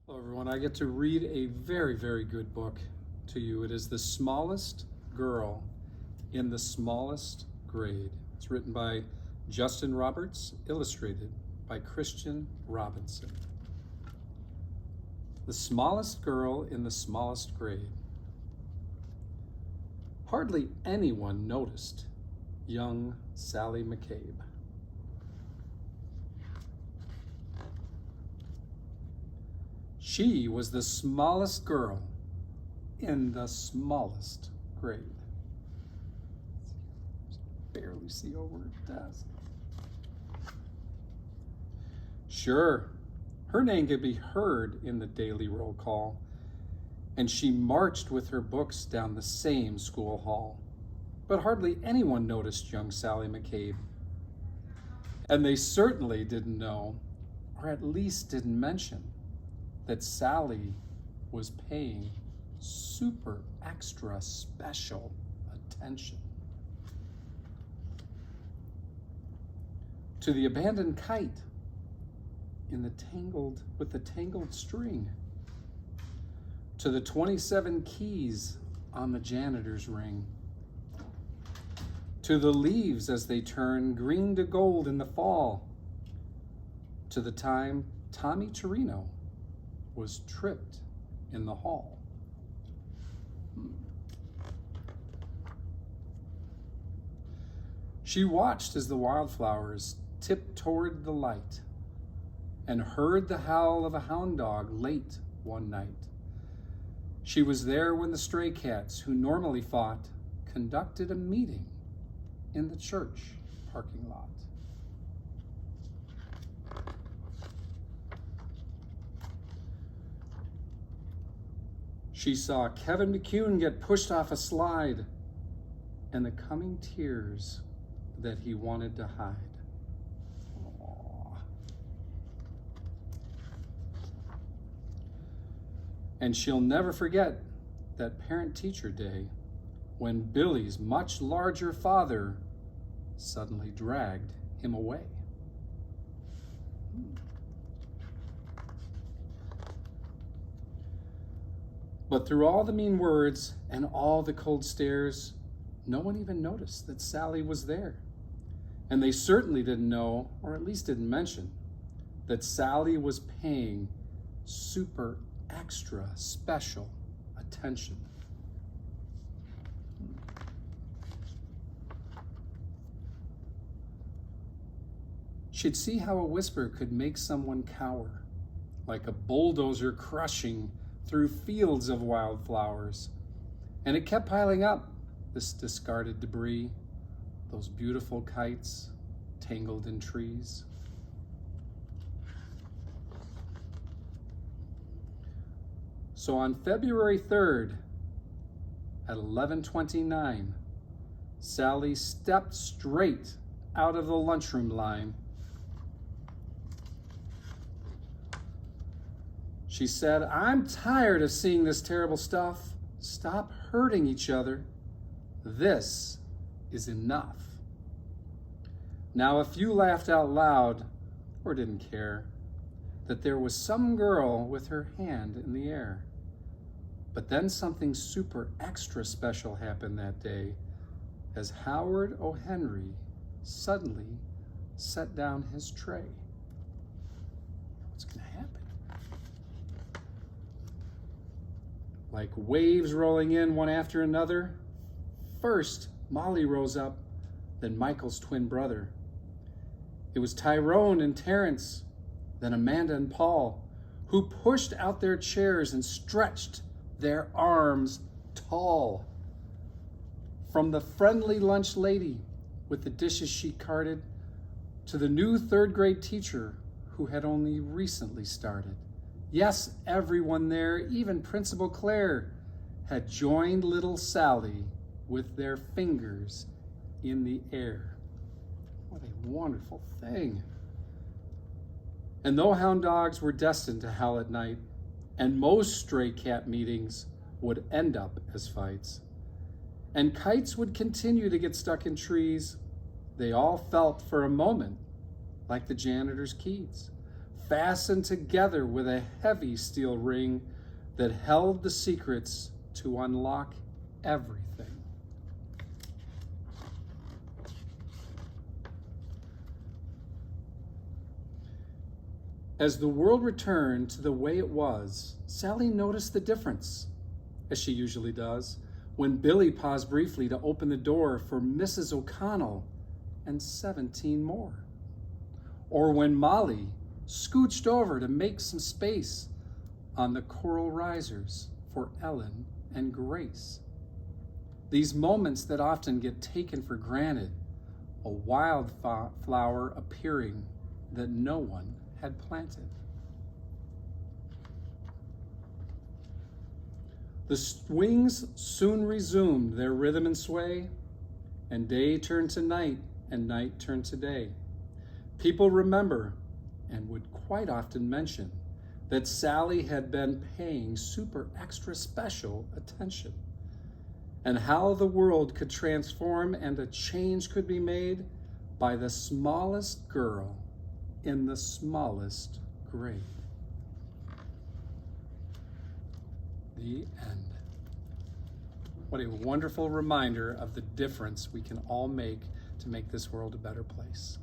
Hello everyone, I get to read a very, very good book to you. It is The Smallest Girl in the Smallest Grade. It's written by Justin Roberts, illustrated by Christian Robinson. The Smallest Girl in the Smallest Grade. Hardly anyone noticed young Sally McCabe. She was the smallest girl in the smallest grade. Barely see over her desk. Sure, her name could be heard in the daily roll call, and she marched with her books down the same school hall. But hardly anyone noticed young Sally McCabe. And they certainly didn't know, or at least didn't mention, that Sally was paying super extra special attention to the abandoned kite with the tangled string, to the 27 keys on the janitor's ring, to the leaves as they turn green to gold in the fall, to the time Tommy Torino was tripped in the hall. She watched as the wildflowers tipped toward the light and heard the howl of a hound dog late one night. She was there when the stray cats, who normally fought, conducted a meeting in the church parking lot. She saw Kevin McCune get pushed off a slide and the coming tears that he wanted to hide. Aww. And she'll never forget that parent-teacher day when Billy's much larger father suddenly dragged him away. But through all the mean words and all the cold stares, no one even noticed that Sally was there. And they certainly didn't know, or at least didn't mention, that Sally was paying super extra special attention. She'd see how a whisper could make someone cower, like a bulldozer crushing through fields of wildflowers. And it kept piling up, this discarded debris, those beautiful kites tangled in trees. So on February 3rd at 11:29, Sally stepped straight out of the lunchroom line. She said, "I'm tired of seeing this terrible stuff. Stop hurting each other. This is enough." Now, a few laughed out loud, or didn't care, that there was some girl with her hand in the air. But then something super extra special happened that day as Howard O. Henry suddenly set down his tray. What's going to happen? Like waves rolling in one after another, first Molly rose up, then Michael's twin brother. It was Tyrone and Terrence, then Amanda and Paul, who pushed out their chairs and stretched their arms tall. From the friendly lunch lady with the dishes she carted to the new third grade teacher who had only recently started. Yes, everyone there, even Principal Claire, had joined little Sally with their fingers in the air. What a wonderful thing. And though hound dogs were destined to howl at night, and most stray cat meetings would end up as fights, and kites would continue to get stuck in trees, they all felt for a moment like the janitor's keys, fastened together with a heavy steel ring that held the secrets to unlock everything. As the world returned to the way it was, Sally noticed the difference, as she usually does, when Billy paused briefly to open the door for Mrs. O'Connell and 17 more. Or when Molly scooched over to make some space on the coral risers for Ellen and Grace. These moments that often get taken for granted, a wildflower appearing that no one had planted. The swings soon resumed their rhythm and sway, and day turned to night and night turned to day. People remember, and would quite often mention, that Sally had been paying super extra special attention, and how the world could transform and a change could be made by the smallest girl in the smallest grade. The end. What a wonderful reminder of the difference we can all make to make this world a better place.